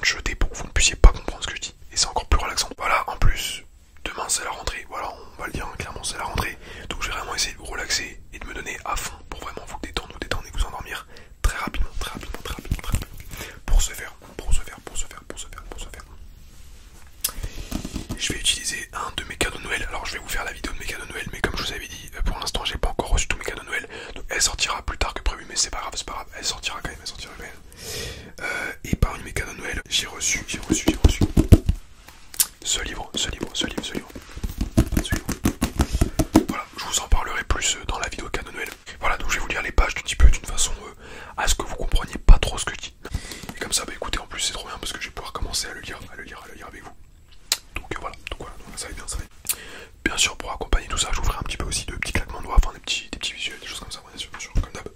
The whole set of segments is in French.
de jeter pour que vous ne puissiez pas comprendre ce que je dis. Et c'est encore plus relaxant. Voilà, en plus, demain c'est la rentrée. Voilà, on va le dire hein, clairement, c'est la rentrée. Donc je vais vraiment essayer de vous relaxer et de me donner à fond pour vraiment vous détendre et vous endormir très rapidement. Pour ce faire. Et je vais utiliser un de mes cadeaux de Noël. Alors je vais vous faire la vidéo de mes cadeaux de Noël, mais comme je vous avais dit, pour l'instant j'ai pas encore reçu tous mes cadeaux de Noël. Donc elle sortira plus tard que prévu, mais c'est pas grave, elle sortira quand même. Et parmi mes cadeaux de Noël, j'ai reçu ce livre. Voilà, je vous en parlerai plus dans la vidéo cadeau de Noël. Voilà, donc je vais vous lire les pages d'un petit peu d'une façon à ce que vous compreniez pas trop ce que je dis. Et comme ça, bah écoutez, en plus c'est trop bien parce que je vais pouvoir commencer à le lire avec vous. Donc voilà, ça va être bien. Bien sûr, pour accompagner tout ça, je vous ferai un petit peu aussi de petits claquements de doigts, enfin des petits visuels, des choses comme ça, bien sûr, comme d'hab.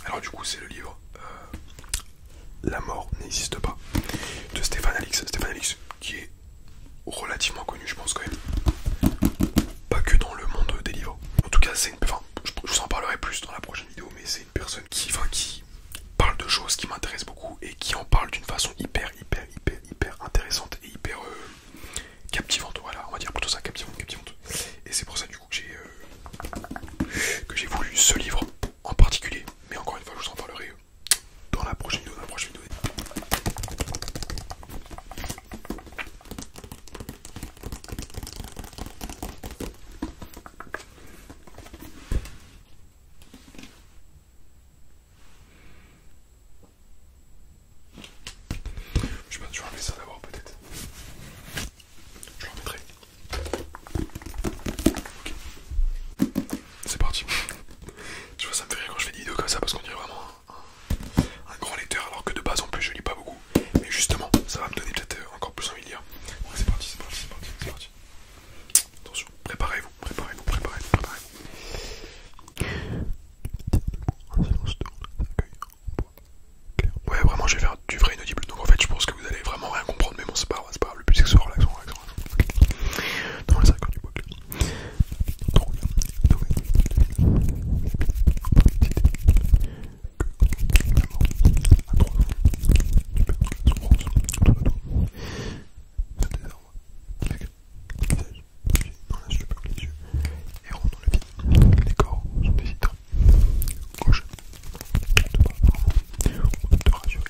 Alors du coup, c'est le livre La mort n'existe pas de Stéphane Alix, qui est relativement connu, je pense quand même, pas que dans le monde des livres. En tout cas, je vous en parlerai plus dans la prochaine vidéo, mais c'est une personne qui parle de choses qui m'intéressent beaucoup et qui en parle d'une façon hyper intéressante et hyper captivante. Voilà, on va dire plutôt ça, captivante. Et c'est pour ça du coup que j'ai voulu ce livre en particulier. Mais encore une fois, je vous en parlerai dans la prochaine vidéo. Je vais enlever ça d'abord peut-être. Je le remettrai. Ok. C'est parti. Tu vois, ça me fait rire quand je fais des vidéos comme ça parce qu'on dirait vraiment un grand lecteur alors que de base en plus je lis pas beaucoup. Mais justement, ça va me donner peut-être encore plus envie de lire. Ouais, c'est parti. Attention, préparez-vous. Ouais, vraiment, je vais faire du vrai inaudible. Donc en fait, je pense que vous allez vraiment rien comprendre. Mais bon, c'est pas grave. Le but c'est que ce soit relaxant. Dans les accords du bois clair. Et rentre dans le vide. Les corps sont des hydres. Gauche. On te rassurer.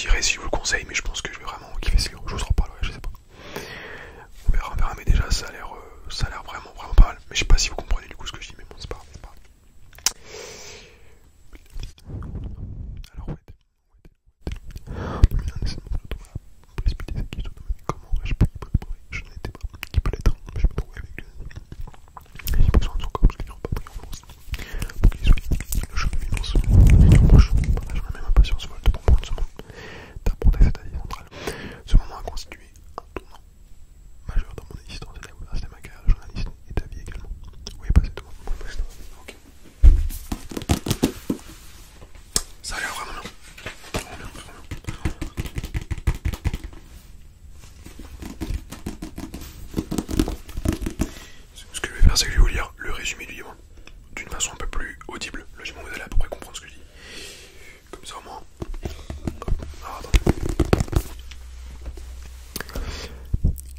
dirai si je vous le conseille, mais je pense que je vais vraiment kiffer Sekiro. Je vous en reparlerai, je sais pas. On verra, mais déjà ça a l'air vraiment pas mal. Mais je sais pas si vous comprenez du coup ce que je dis, mais bon, c'est pas grave. Alors ouais. Comment aurais-je pu y préparer? Je n'étais pas qui peut l'être. Je me trouvais avec lui. J'ai besoin de son corps parce qu'il n'aura pas pris en France. Pour qu'il soit le choc immense. Seigneur proche, partage la même impatience folle de comprendre ce monde. D'apporter cette allié centrale. Ce moment a constitué un tournant majeur dans mon existence et la bouleversé ma carrière de journaliste et ta vie également. Oui, pas c'est tout. Ok. Ça a l'air vraiment bien. Ce que je vais faire, c'est que je vais vous lire le résumé du livre d'une façon un peu plus audible. Logiquement, vous allez à peu près comprendre ce que je dis. Comme ça, au moins. Alors, attendez.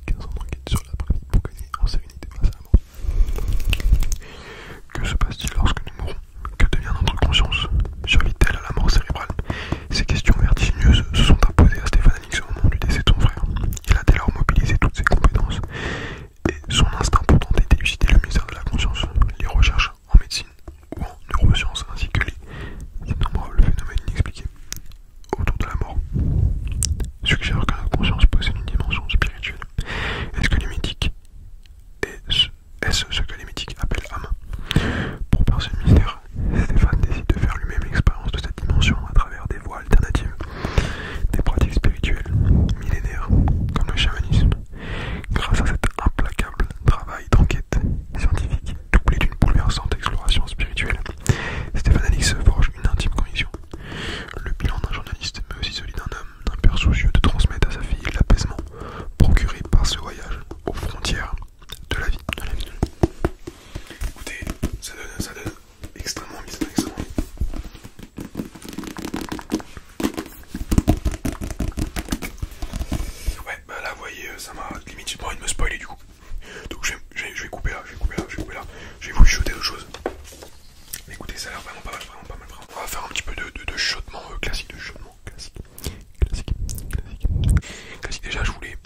15 ans d'enquête sur la pratique pour gagner en sérénité face à la mort. Que se passe-t-il lorsque nous mourons? Que devient notre conscience? Survit-elle à la mort cérébrale? Ces questions vertigineuses se sont imposées à Stéphane Alix au moment du décès de son frère. Il a dès lors mobilisé toutes ses compétences et son instinct pour tenter d'élucider le mystère de la conscience, les recherches en médecine ou en neurosciences ainsi que les innombrables phénomènes inexpliqués autour de la mort suggèrent que notre conscience possède une dimension spirituelle. Est-ce que les mythiques est-ce ce que les mythiques appellent âme? Pour percer le mystère, Stéphane décide de faire lui-même l'expérience de cette dimension à travers des voies alternatives, des pratiques spirituelles millénaires comme le chamanisme. Grâce à cet implacable travail d'enquête scientifique doublé d'une bouleversante exploration spirituelle, Stéphane Alix forge une intime conviction. Le bilan d'un journaliste, mais aussi celui d'un homme, d'un père soucieux de transmettre à sa fille l'apaisement procuré par ce voyage aux frontières de la vie. Écoutez, ça donne extrêmement envie, Ouais, bah là, vous voyez, ça m'a limite, j'ai pas envie de me spoiler du coup. Donc je vais couper là. Je vais vous chuter d'autres choses. Mais écoutez, ça a l'air vraiment pas mal. On va faire un petit peu de chuchotement classique, classique. Déjà, je voulais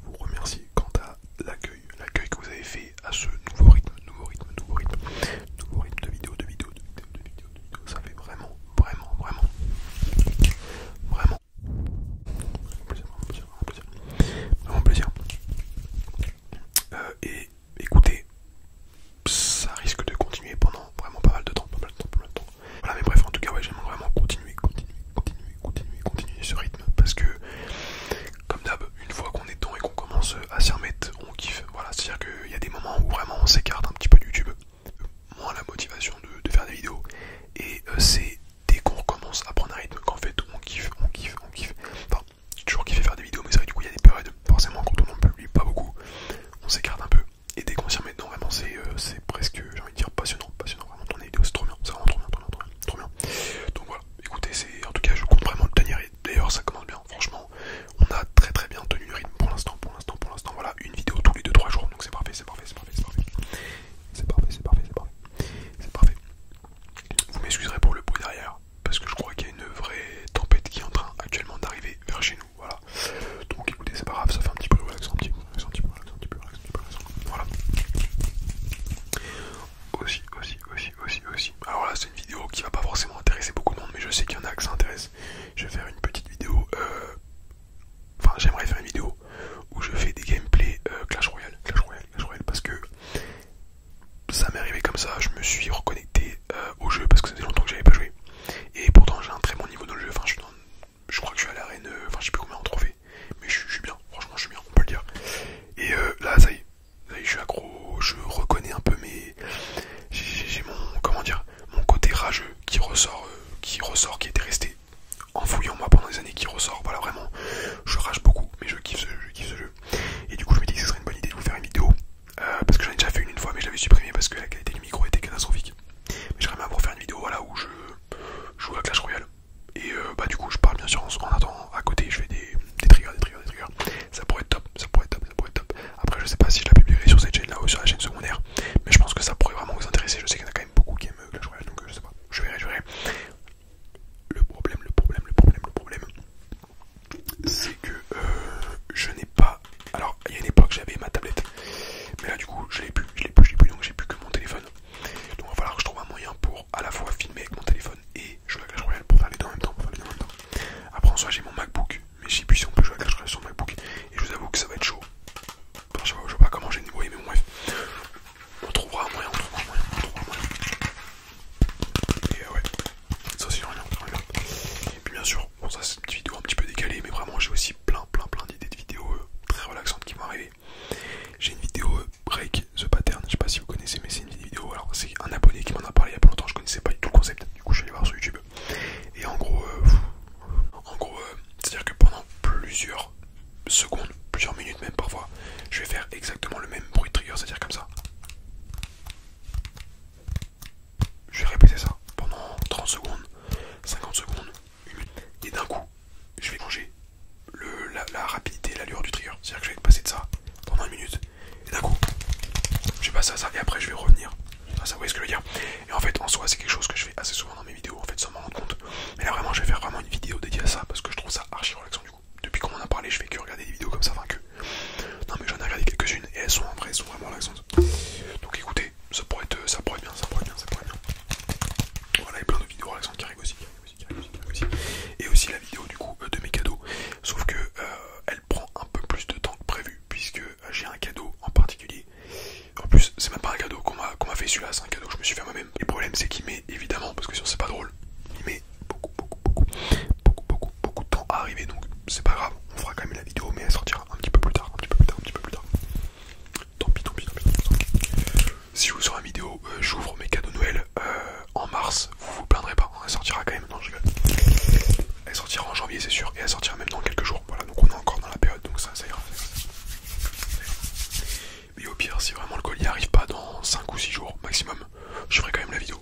vous remercier quant à l'accueil que vous avez fait à ce nouveau rythme de vidéo. Ça fait vraiment plaisir. Et écoutez, ça risque de continuer pendant vraiment pas mal de temps. Voilà, mais bref, en tout cas, ouais, j'aimerais vraiment continuer ce rythme parce que, comme d'hab, une fois qu'on est dedans et qu'on commence à s'y remettre, on kiffe. Voilà, c'est-à-dire qu'il y a des moments où vraiment on s'écarte un petit peu de YouTube, moins la motivation de faire des vidéos, et c'est dès qu'on recommence à prendre un rythme qu'en fait on kiffe. Enfin, j'ai toujours kiffé faire des vidéos, mais c'est vrai, du coup, il y a des périodes, forcément, quand on n'en publie pas beaucoup, on s'écarte un peu. Et dès qu'on s'y remet dedans, vraiment, c'est presque, j'ai envie de dire, passionnant. Vraiment, tourner des vidéos, c'est trop bien. C'est vraiment trop bien. Donc voilà, écoutez, en tout cas, je compte vraiment le tenir. Et d'ailleurs, ça commence bien. Franchement, on a très bien tenu le rythme pour l'instant. Voilà, une vidéo tous les 2-3 jours. Donc c'est parfait. Vous m'excuserez pour le bruit derrière, parce que je crois qu'il y a une vraie tempête qui est en train actuellement d'arriver vers chez nous. Voilà. Donc écoutez, c'est pas grave, ça fait un petit peu relaxant. Voilà. Aussi. Alors là, c'est une vidéo qui va pas forcément intéresser beaucoup de monde, mais je sais qu'il y en a que ça intéresse. Je vais faire une petite vidéo. J'aimerais faire une vidéo où je fais des gameplays Clash Royale, parce que ça m'est arrivé comme ça. Je me suis reconnecté au jeu parce que ça faisait longtemps que j'avais pas joué. Et pourtant, j'ai un très bon niveau dans le jeu. Je crois que je suis à l'arène. Je sais plus combien en trophée, mais je suis bien. Franchement, je suis bien, on peut le dire. Et là, ça y est, je suis accro. Je reconnais un peu j'ai mon côté rageux qui ressort, qui était resté enfoui en moi pendant des années, qui ressort. Voilà, vraiment, je rage beaucoup, mais je kiffe ce jeu. Et du coup, je me dis que ce serait une bonne idée de vous faire une vidéo, parce que j'en ai déjà fait une fois, mais je l'avais supprimée parce que la qualité du micro était catastrophique. Mais j'aimerais bien vous faire une vidéo, voilà, où je joue à Clash Royale. Et du coup, je parle bien sûr en attendant, à côté, je fais des triggers. Ça pourrait être top. Après, je sais pas si je la publierai sur cette chaîne-là ou sur la chaîne secondaire, mais je pense que ça pourrait vraiment vous intéresser. Je sais qu'il y en a quand même beaucoup qui aiment Clash Royale, donc je sais pas. Je verrai. Le problème au pire, si vraiment le colis arrive pas dans 5 ou 6 jours maximum, je ferai quand même la vidéo.